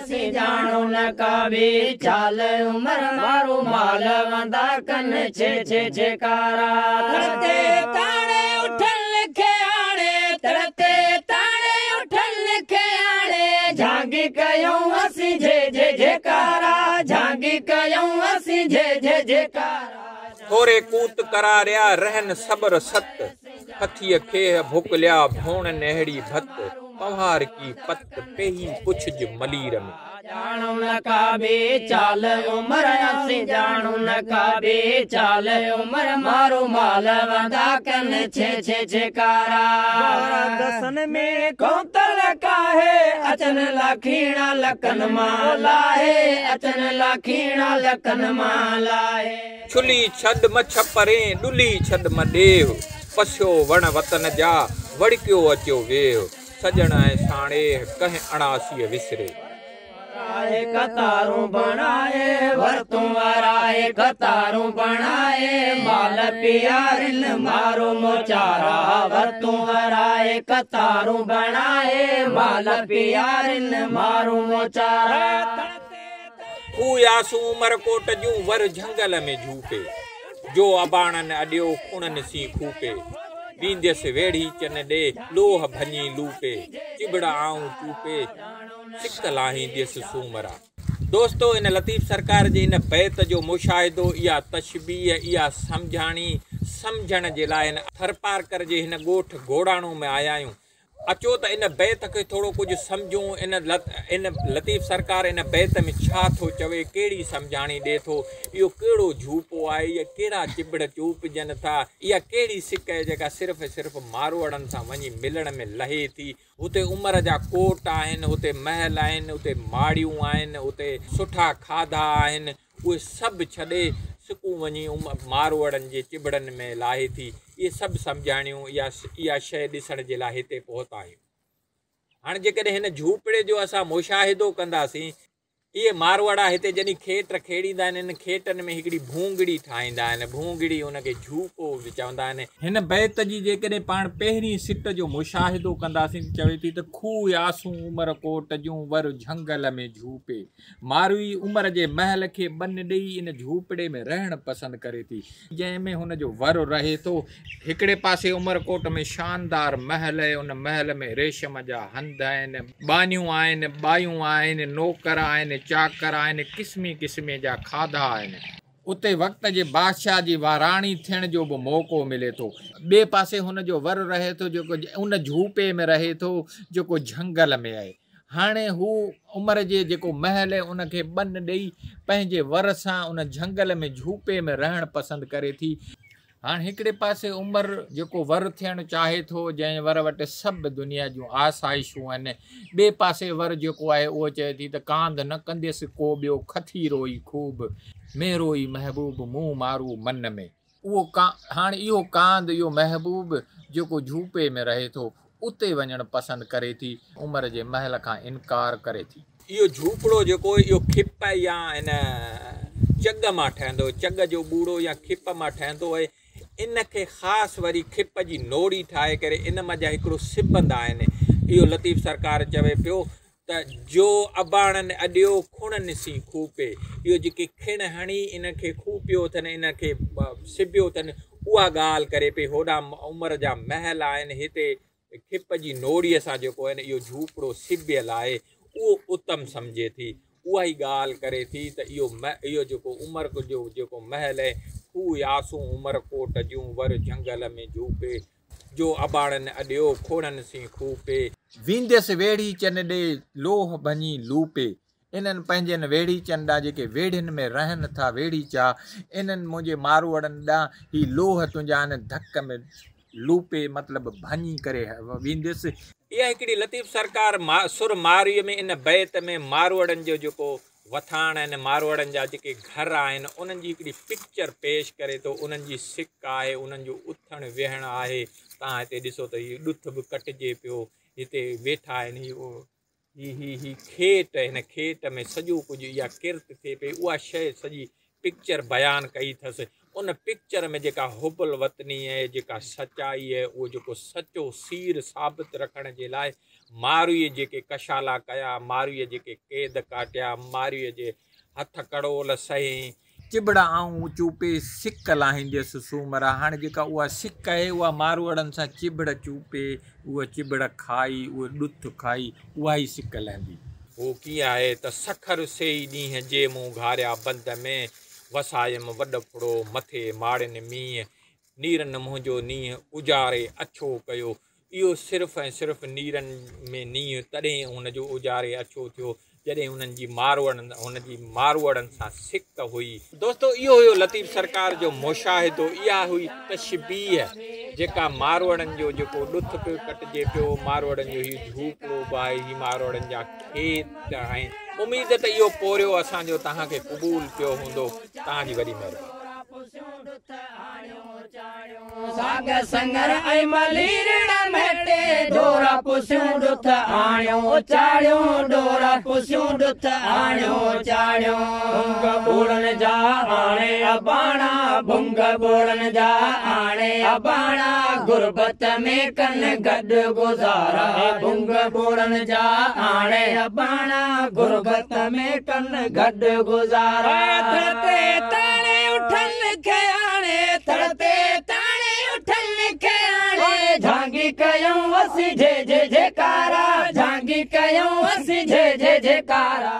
असी जानो न काबे चाल उमर मारो माल वंदा कन छे छे छेकारा तरते ताणे उठन लिखे आणे तरते ताणे उठन लिखे आणे झांगी कयूं असी जे जे जेकारा झांगी कयूं असी जे जे जेकारा थोरे कूत करारिया रहन सबर सत हथीअ खे भुकलिया भोण नेहड़ी भत पहाड़ की पत पेही पुछज मलीर में जानो न काबे चाल उमर असी जानो न काबे चाल उमर मारो माल वंदा कन छे छे छेकारा दसन में कौतल काहे अचन लाखीणा लकन माला है अचन लाखीणा लकन माला है छुली छद मछ परे डुली छद मडेव पस्यो वण वतन जा वड़कियो अचो वेव सजण ऐं साणे कह अणासी विसरे कतारूं बनाए वरतूं वराए कतारूं बनाए माल प्यारिन मारो मोचारा वरतूं वराए कतारूं बनाए माल प्यारिन मारो मोचारा यासू उमरकोट जूं वर झंगल में झूपे जो अबाणन अडियो खुणन सी खूपे बींदस वेड़ी चन दे लोह भनी लूपे चिबड़ा आऊं चूपे सिक लाही दिस सूमरा दोस्तों इन लतीफ़ सरकार जे इन बैत जो मुशाहिदो या तशबीह या समझाणी समझण जे लाइ इन थरपारकर जे हिन ॻोठ घोड़ाणो में आया आहियूं अचो त इन बैत खे थोरो कुझु सम्झूं इन लतीफ़ सरकार इन बैत में छा थो चवे कहिड़ी सम्झाणी ॾिए थो इहो कहिड़ो झूपो आहे इहा कहिड़ा चिबड़ चूपजनि था इहा कहिड़ी सिक आहे जेका सिर्फ़ु सिर्फ़ु मारवाड़नि सां वञी मिलण में लहे थी हुते उमिरि जा कोट आहिनि हुते महल आहिनि हुते माड़ियूं आहिनि हुते सुठा खाधा आहिनि उहे सभु छॾे सिकूं वञी मारवाड़नि जे चिबड़नि में लाहे थी ये सभु सम्झाणियूं इहा शइ ॾिसण जे लाइ हिते पहुता आहियूं हाणे जेकॾहिं हिन झूपड़े जो असां मुशाहिदो कंदासीं इहे मारवाड़ा हिते जॾहिं खेट खेड़ींदा आहिनि इन खेटनि में हिकिड़ी भूंगड़ी ठाहींदा आहिनि भूंगड़ी उनखे झूपो बि चवंदा आहिनि हिन बैत जी जेकॾहिं पाण पहिरीं सिट जो मुशाहिदो कंदासीं चवे थी त खू यासूं उमरकोट जूं वर झंगल में झूपे मारवी उमिरि जे महल खे बन ॾेई इन झूपड़े में रहणु पसंदि करे थी जंहिंमें हुनजो वर रहे थो हिकिड़े पासे उमरकोट में शानदार महल आहे उन महल में रेशम जा हंध आहिनि बानियूं आहिनि बायूं आहिनि नौकर आहिनि चाकर आहिनि क़िस्मे क़िस्मे जा खाधा आहिनि उते वक़्त जे बादशाह जी वाराणी थियण जो बि मौक़ो मिले थो ॿिए पासे हुनजो वर रहे थो जेको उन झूपे में रहे थो जेको झंगल में आहे हाणे हू उमिरि जे जेको महल आहे उनखे बन ॾेई पंहिंजे वर सां उन झंगल में झूपे में रहणु पसंदि करे थी हाणे हिकिड़े पासे उमिरि जेको वर थियणु चाहे थो जंहिं वर वटि सभु दुनिया जूं आसाइशूं आहिनि ॿिए पासे वर जेको आहे उहो चए थी त कांध न कंदसि को ॿियो खथीरो ई खूब मेरो ई महबूब मूं मारू मन में उहो हाणे इहो कांध इहो महबूब जेको झूपे में रहे थो उते वञणु पसंदि करे थी उमिरि जे महल खां इनकार करे थी इहो झूपड़ो जेको इहो खिप या इन चग मां ठहंदो चग जो बूड़ो या खिप मां ठहंदो आहे इनखे ख़ासि वरी खिप जी नोड़ी ठाहे करे इन मज़ा हिकिड़ो सिबंदा आहिनि इहो लतीफ़ सरकार चवे पियो त जो अबाणनि अॾियो खुणनि सी खूपे इहो जेके खिण हणी इनखे खूपियो अथनि इनखे सिबियो अथनि उहा ॻाल्हि करे पई होॾां उमिरि जा महल आहिनि हिते खिप जी नोड़ीअ सां जेको आहे न इहो झूपड़ो सिबियल आहे उहो उत्तम सम्झे थी उहा ई ॻाल्हि करे थी त इहो जेको उमिरि जो जेको महल आहे हू यासूं उमरकोट जूं वर झंगल में झूपे जो अबाणनि अॾियो खोड़नि सी खूपे वींदसि वेड़ी चन ॾे लोह भञी लूपे इन्हनि पंहिंजनि वेड़ी चंदा जेके वेड़ियुनि में रहनि था वेड़ी चा इन्हनि मुंहिंजे मारवाड़नि ॾांहुं ही लोह तुंहिंजा धक में लूपे मतिलबु भञी करे वेंदुसि इहा हिकिड़ी लतीफ़ सरकार सुर मारीअ में इन बैत में मारवाड़नि जो जेको वथाण आहिनि मारवाड़नि जा जेके घर आहिनि उन्हनि जी हिकिड़ी पिक्चर पेश करे थो उन्हनि जी सिक आहे उन्हनि जो उथणु वेहणु आहे तव्हां हिते ॾिसो त हीउ ॾुथ बि कटिजे पियो हिते वेठा आहिनि ही खेत हिन खेत में सॼो कुझु इहा किरत थिए पई उहा शइ सॼी पिक्चर बयानु कई अथसि उन पिक्चर में जेका हुबल वतनी आहे, जेका सचाई आहे, उहो जेको सचो सीर साबित रखण जे लाइ मारूअ जेके कशाला कया, मारूअ जेके क़ैद काटिया, मारूअ जे हथ कड़ोल सही, चिबड़ आऊं चूपे सिक लाहींदसि सूमर। हाणे जेका उहा सिक आहे उहा मारवाड़नि सां चिबड़ चूपे, उहा चिबड़ खाई, उहा ॾुथ खाई, उहा ई सिक लहंदी। उहो कीअं आहे त सखर सेई ॾींहं जे मूं घारिया बंद में, वसायम वॾ फुड़ो मथे माड़ियुनि मींहं, नीरनि मुंहिंजो नींहुं उजारे अछो कयो। इहो सिर्फ़ु ऐं सिर्फ़ु नीरनि में नींहुं तॾहिं हुनजो उजारे अछो थियो जॾहिं हुननि जी मारवाड़नि सां सिक हुई। दोस्तो, इहो हुयो लतीफ़ सरकार जो मुशाहिदो, इहा हुई तशबीह जेका मारवाड़नि जो जेको ॾुथ पियो कटिजे पियो, मारवाड़नि जो हीउ झूपड़ो बि आहे, हीउ मारवाड़नि जा खेत आहिनि। उमेद त इहो पोरियो असांजो तव्हांखे क़बूल पियो हूंदो। तव्हांजी वॾी महिरबानी। साग संगर ऐं मलीरड़ा मेटे, डोरा पुसियूं ॾुथ आणियो चाढ़ियो, डोरा पुसियूं ॾुथ आणियो चाढ़ियो। भुंग बोड़न जा आणे अबाणा, भुंग बोड़न जा आणे अबाणा, गुरबत में कन गॾु गुज़ारा। भुंग बोड़न जा आणे अबाणा, गुरबत में कन गॾु गुज़ारा। तड़ते ताणे उठन खे आणे, तड़ते ताणे उठन खे आणे, झांगी कयूं असीं जे जे जेकारा, झांगी कयूं असीं जे जे जेकारा।